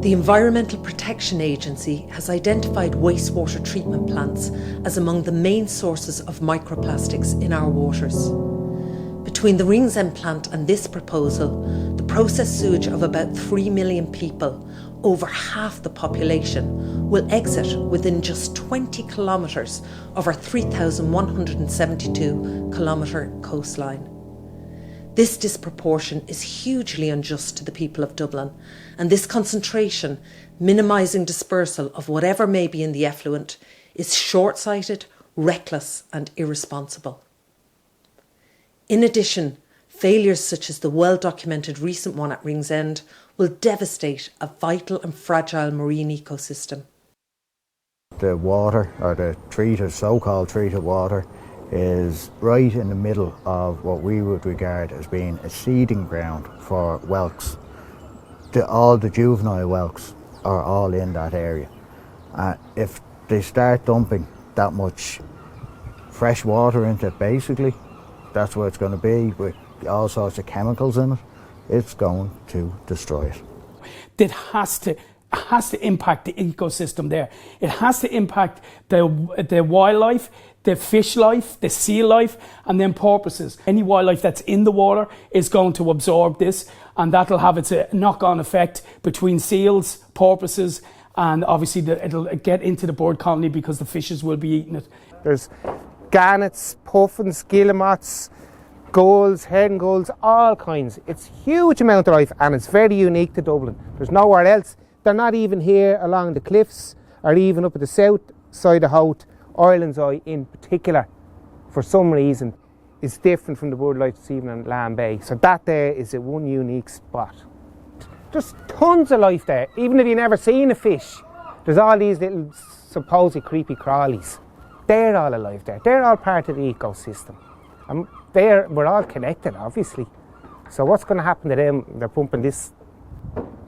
The Environmental Protection Agency has identified wastewater treatment plants as among the main sources of microplastics in our waters. Between the Ringsend plant and this proposal, the processed sewage of about 3 million people, over half the population, will exit within just 20 kilometres of our 3,172 kilometre coastline. This disproportion is hugely unjust to the people of Dublin, and this concentration, minimising dispersal of whatever may be in the effluent, is short-sighted, reckless and irresponsible. In addition, failures such as the well-documented recent one at Ringsend will devastate a vital and fragile marine ecosystem. The water, or the treated, so-called treated water, is right in the middle of what we would regard as being a seeding ground for whelks. All the juvenile whelks are all in that area. If they start dumping that much fresh water into it, basically, that's where it's going to be, with all sorts of chemicals in it, it's going to destroy it. It has to impact the ecosystem there. It has to impact the wildlife, the fish life, the sea life, and then porpoises. Any wildlife that's in the water is going to absorb this, and that'll have its knock-on effect between seals, porpoises, and obviously it'll get into the bird colony because the fishes will be eating it. There's gannets, puffins, guillemots, gulls, herring gulls, all kinds. It's a huge amount of life, and it's very unique to Dublin. There's nowhere else. They're not even here along the cliffs, or even up at the south side of Howth. Ireland's Eye in particular, for some reason, is different from the bird life that's even in Lamb Bay. So that there is a one unique spot. There's tons of life there. Even if you've never seen a fish, there's all these little supposed creepy crawlies. They're all alive there. They're all part of the ecosystem. And we're all connected, obviously. So what's going to happen to them? They're pumping this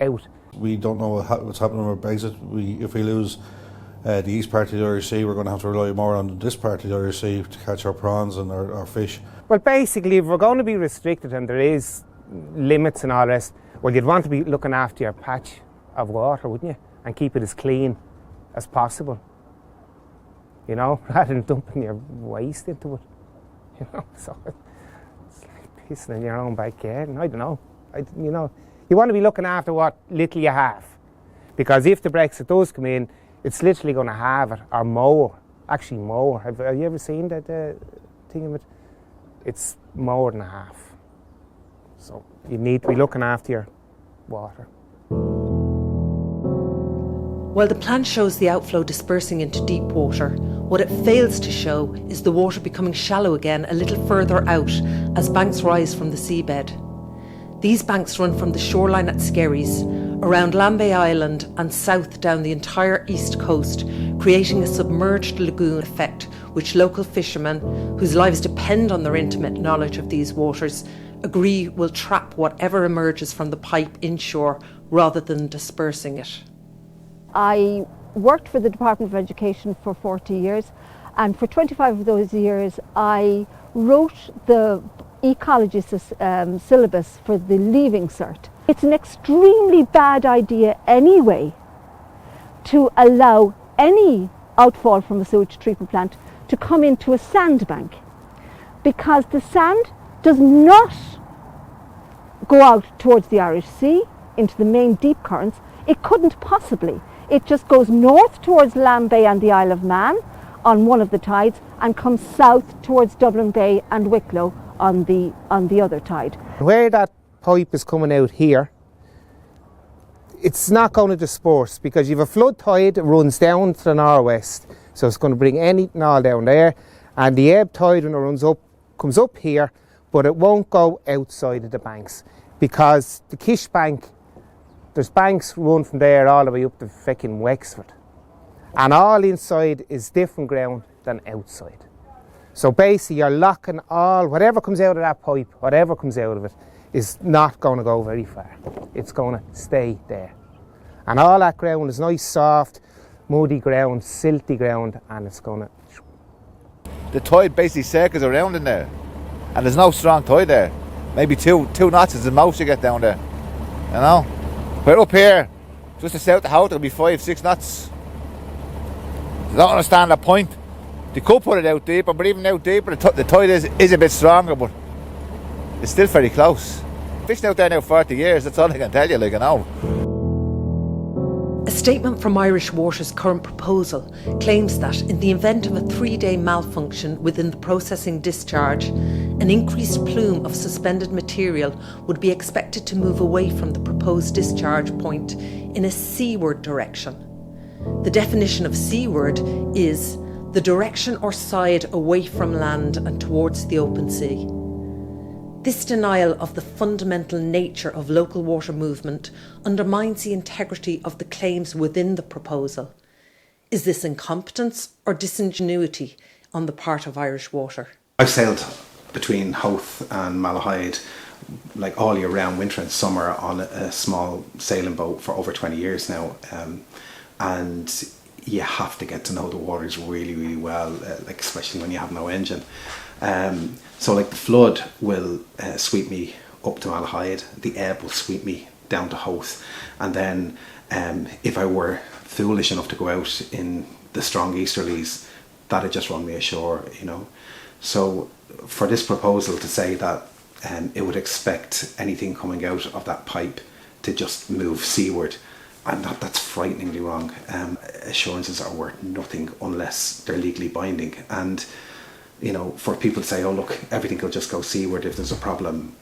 out. We don't know what's happening with Brexit. If we lose the east part of the Irish Sea, we're going to have to rely more on this part of the Irish Sea to catch our prawns and our fish. Well, basically, if we're going to be restricted and there is limits and all the rest, well, you'd want to be looking after your patch of water, wouldn't you? And keep it as clean as possible. You know, rather than dumping your waste into it. You know, so it's like pissing in your own backyard. And I don't know. You want to be looking after what little you have. Because if the Brexit does come in, it's literally going to have it, or more. Actually, more. Have you ever seen that thing of it? It's more than a half. So you need to be looking after your water. While the plan shows the outflow dispersing into deep water, what it fails to show is the water becoming shallow again a little further out as banks rise from the seabed. These banks run from the shoreline at Skerries, around Lambay Island and south down the entire east coast, creating a submerged lagoon effect which local fishermen, whose lives depend on their intimate knowledge of these waters, agree will trap whatever emerges from the pipe inshore rather than dispersing it. I worked for the Department of Education for 40 years, and for 25 of those years I wrote the ecology syllabus for the Leaving Cert. It's an extremely bad idea anyway to allow any outfall from a sewage treatment plant to come into a sandbank, because the sand does not go out towards the Irish Sea into the main deep currents. It couldn't possibly. It just goes north towards Lamb Bay and the Isle of Man on one of the tides, and comes south towards Dublin Bay and Wicklow on the other tide. Where that pipe is coming out here, it's not going to disperse, because you have a flood tide that runs down to the northwest, so it's going to bring anything all down there, and the ebb tide, when it runs up, comes up here, but it won't go outside of the banks, because the Kish Bank, there's banks run from there all the way up to fucking Wexford, and all inside is different ground than outside. So basically you're locking all, whatever comes out of that pipe, whatever comes out of it, is not going to go very far. It's going to stay there. And all that ground is nice, soft, muddy ground, silty ground, and it's going to... The tide basically circles around in there, and there's no strong tide there. Maybe two knots is the most you get down there, you know? But up here, Just to south of Howth, it'll be 5-6 knots. I don't understand that point. They could put it out deeper, but even out deeper, the tide is a bit stronger, but it's still very close. Fishing out there now 40 years, that's all I can tell you, like, I know. A statement from Irish Water's current proposal claims that in the event of a 3-day malfunction within the processing discharge, an increased plume of suspended material would be expected to move away from the proposed discharge point in a seaward direction. The definition of seaward is the direction or side away from land and towards the open sea. This denial of the fundamental nature of local water movement undermines the integrity of the claims within the proposal. Is this incompetence or disingenuity on the part of Irish Water? I've sailed between Howth and Malahide like all year round, winter and summer, on a small sailing boat for over 20 years now, and you have to get to know the waters really, really well, like especially when you have no engine. So like the flood will sweep me up to Malahide, the ebb will sweep me down to Howth, and then if I were foolish enough to go out in the strong easterlies, that'd just run me ashore, you know. So for this proposal to say that it would expect anything coming out of that pipe to just move seaward, and that's frighteningly wrong. Assurances are worth nothing unless they're legally binding. And you know, for people to say, "Oh look, everything will just go seaward if there's a problem,"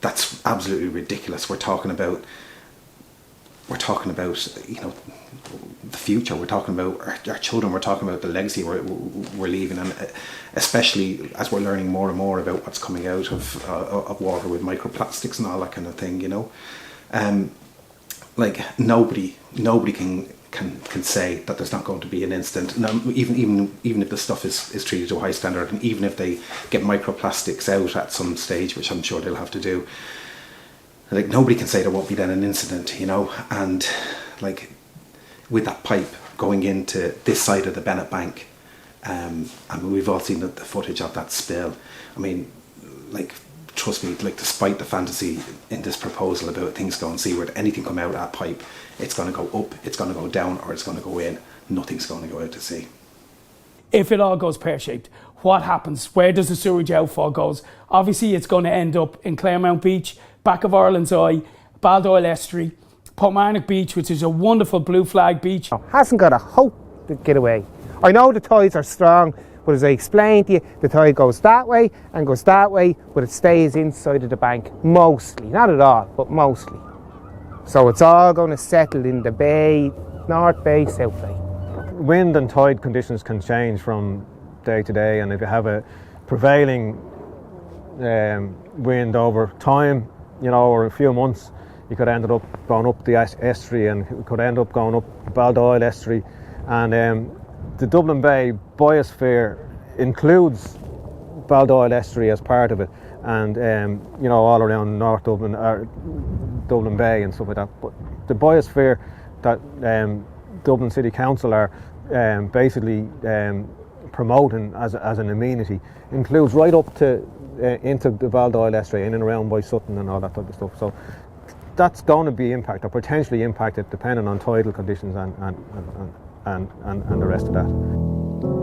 that's absolutely ridiculous. We're talking about, you know, the future. We're talking about our children. We're talking about the legacy we're leaving, and especially as we're learning more and more about what's coming out of water with microplastics and all that kind of thing. You know, like nobody can say that there's not going to be an incident. No, even if the stuff is treated to a high standard, and even if they get microplastics out at some stage, which I'm sure they'll have to do, like nobody can say there won't be then an incident, you know. And like with that pipe going into this side of the Bennett Bank, I mean, we've all seen the footage of that spill. I mean, like, trust me, like, despite the fantasy in this proposal about things going seaward, anything come out of that pipe, it's going to go up, it's going to go down, or it's going to go in. Nothing's going to go out to sea. If it all goes pear-shaped, what happens? Where does the sewage outfall goes? Obviously, it's going to end up in Claremont Beach, back of Ireland's Eye, Baldoyle Estuary, Portmarnock Beach, which is a wonderful blue flag beach. Hasn't got a hope to get away. I know the tides are strong, but as I explained to you, the tide goes that way and goes that way, but it stays inside of the bank, mostly. Not at all, but mostly. So it's all going to settle in the bay, North Bay, South Bay. Wind and tide conditions can change from day to day, and if you have a prevailing wind over time, you know, or a few months, you could end up going up the estuary, and it could end up going up Baldoyle Estuary. And the Dublin Bay biosphere includes Baldoyle Estuary as part of it, and you know, all around North Dublin, Dublin Bay and stuff like that. But the biosphere that Dublin City Council are basically promoting as an amenity includes right up to into the Baldoyle Estuary, in and around by Sutton and all that type of stuff. So that's going to be impacted, or potentially impacted, depending on tidal conditions and the rest of that.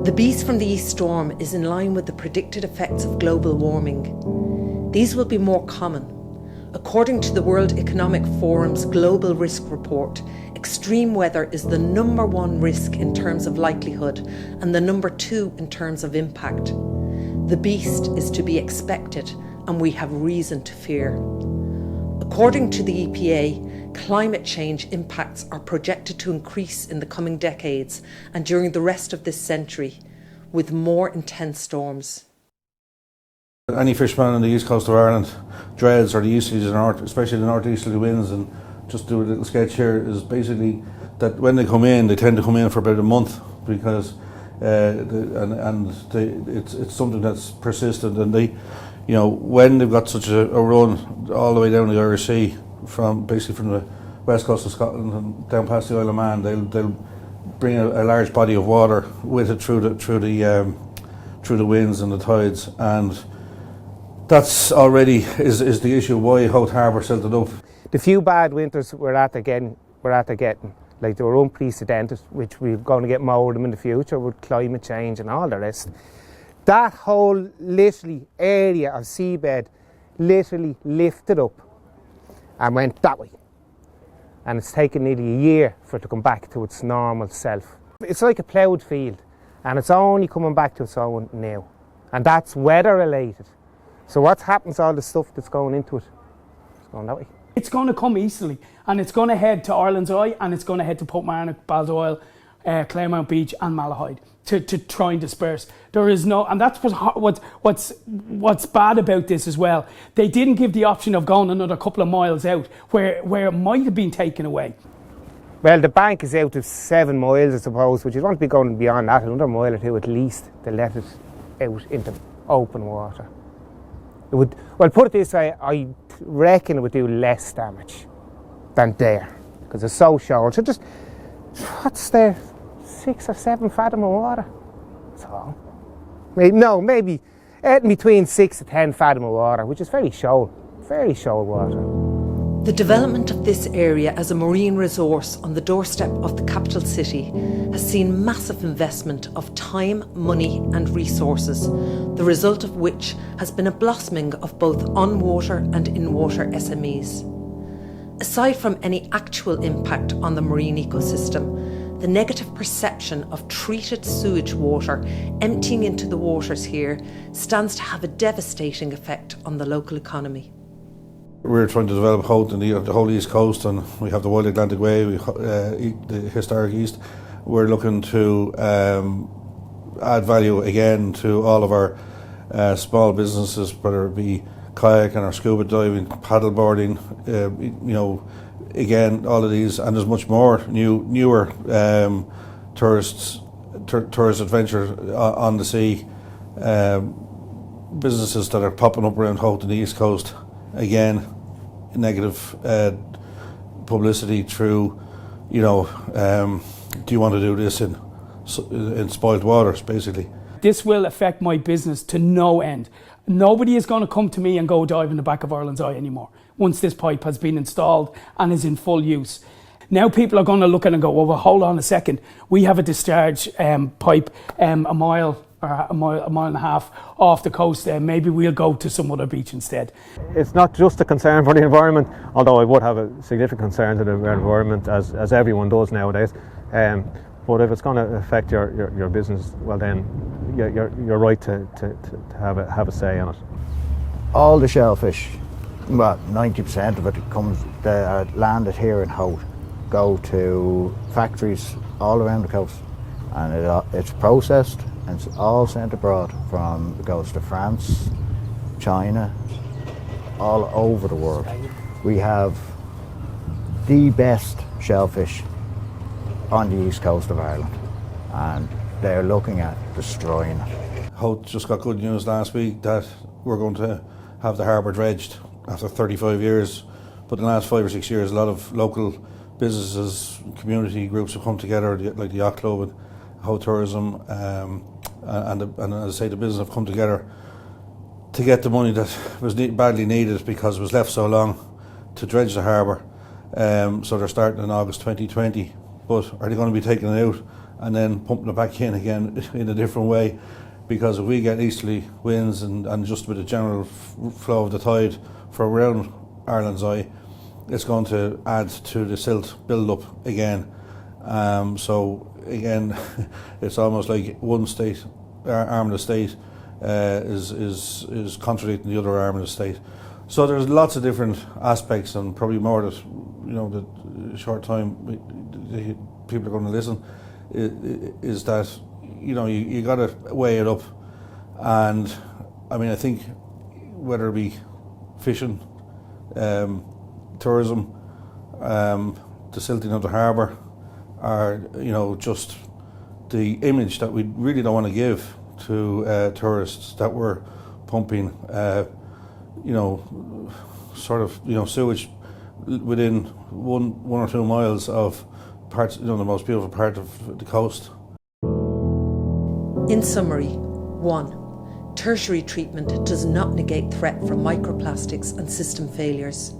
The beast from the East Storm is in line with the predicted effects of global warming. These will be more common. According to the World Economic Forum's Global Risk Report, extreme weather is the #1 risk in terms of likelihood and the #2 in terms of impact. The beast is to be expected, and we have reason to fear. According to the EPA, climate change impacts are projected to increase in the coming decades and during the rest of this century, with more intense storms. Any fisherman on the east coast of Ireland dreads, or the easterlies, especially the northeasterly winds, and just do a little sketch here, is basically that when they come in, they tend to come in for about a month, because it's something that's persistent, and they, you know, when they've got such a run all the way down the Irish Sea, from the west coast of Scotland and down past the Isle of Man, they'll bring a large body of water with it through the winds and the tides, and that's already is the issue why Howth Harbour silted up. The few bad winters we're at getting, Like they were unprecedented, which we're going to get more of them in the future with climate change and all the rest. That whole literally area of seabed literally lifted up and went that way. And it's taken nearly a year for it to come back to its normal self. It's like a ploughed field, and it's only coming back to its own now. And that's weather related. So what happens to all the stuff that's going into it? It's going that way. It's going to come easily, and it's going to head to Ireland's Eye, and it's going to head to Portmarnock, Baldoyle, Claremont Beach and Malahide to try and disperse. There is no, and that's what's bad about this as well. They didn't give the option of going another couple of miles out where it might have been taken away. Well, the bank is out to 7 miles, I suppose, which you want to be going beyond that, another mile or two at least, to let it out into open water. It would, well, put it this way, I reckon it would do less damage than there, because it's so shallow. So just, what's there, 6 or 7 fathom of water? That's all. Maybe between 6 to 10 fathom of water, which is very shallow water. The development of this area as a marine resource on the doorstep of the capital city has seen massive investment of time, money and resources, the result of which has been a blossoming of both on-water and in-water SMEs. Aside from any actual impact on the marine ecosystem, the negative perception of treated sewage water emptying into the waters here stands to have a devastating effect on the local economy. We're trying to develop Howth in the whole East Coast, and we have the Wild Atlantic Way, the historic East. We're looking to add value again to all of our small businesses, whether it be kayaking or scuba diving, paddle boarding, again, all of these, and there's much more newer tourist adventure on the sea, businesses that are popping up around Howth in the East Coast. Again, negative publicity through, do you want to do this in spoiled waters, basically. This will affect my business to no end. Nobody is going to come to me and go dive in the back of Ireland's Eye anymore once this pipe has been installed and is in full use. Now people are going to look at it and go, well, hold on a second. We have a discharge pipe a mile and a half off the coast. Maybe we'll go to some other beach instead. It's not just a concern for the environment, although I would have a significant concern to the environment, as everyone does nowadays. But if it's going to affect your business, well then you're right to have a say on it. All the shellfish, well, 90% of it landed here in Howth, go to factories all around the coast, and it's processed and it's all sent abroad. It goes to France, China, all over the world. We have the best shellfish on the east coast of Ireland, and they're looking at destroying it. Howth just got good news last week that we're going to have the harbour dredged after 35 years. But in the last 5 or 6 years, a lot of local businesses, community groups have come together, like the Yacht Club and Howth Tourism, and as I say, the business have come together to get the money that was badly needed because it was left so long to dredge the harbour. So they're starting in August 2020. But are they going to be taking it out and then pumping it back in again in a different way? Because if we get easterly winds and just with the general flow of the tide for around Ireland's Eye, it's going to add to the silt build-up again. So again, it's almost like one state, arm of the state, is contradicting the other arm of the state. So there's lots of different aspects, and probably more that, the short time people are going to listen, is that, you got to weigh it up. And I mean, I think whether it be fishing, tourism, the silting of the harbour, or just the image that we really don't want to give to tourists, that we're pumping sewage within one or 2 miles of parts, the most beautiful part of the coast. In summary, 1. Tertiary treatment does not negate threat from microplastics and system failures.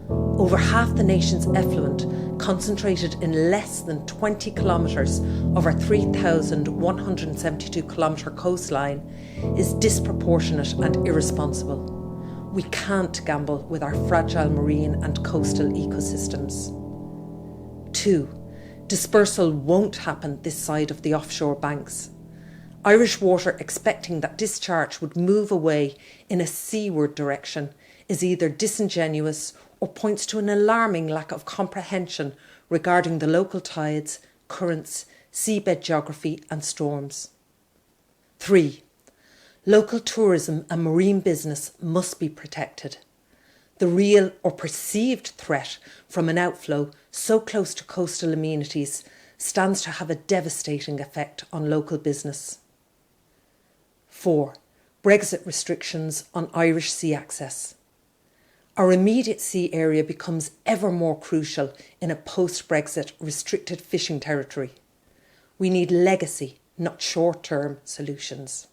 Over half the nation's effluent, concentrated in less than 20 kilometres of our 3,172 kilometre coastline, is disproportionate and irresponsible. We can't gamble with our fragile marine and coastal ecosystems. 2. Dispersal won't happen this side of the offshore banks. Irish Water expecting that discharge would move away in a seaward direction is either disingenuous or points to an alarming lack of comprehension regarding the local tides, currents, seabed geography and storms. 3. Local tourism and marine business must be protected. The real or perceived threat from an outflow so close to coastal amenities stands to have a devastating effect on local business. 4. Brexit restrictions on Irish sea access. Our immediate sea area becomes ever more crucial in a post-Brexit restricted fishing territory. We need legacy, not short-term solutions.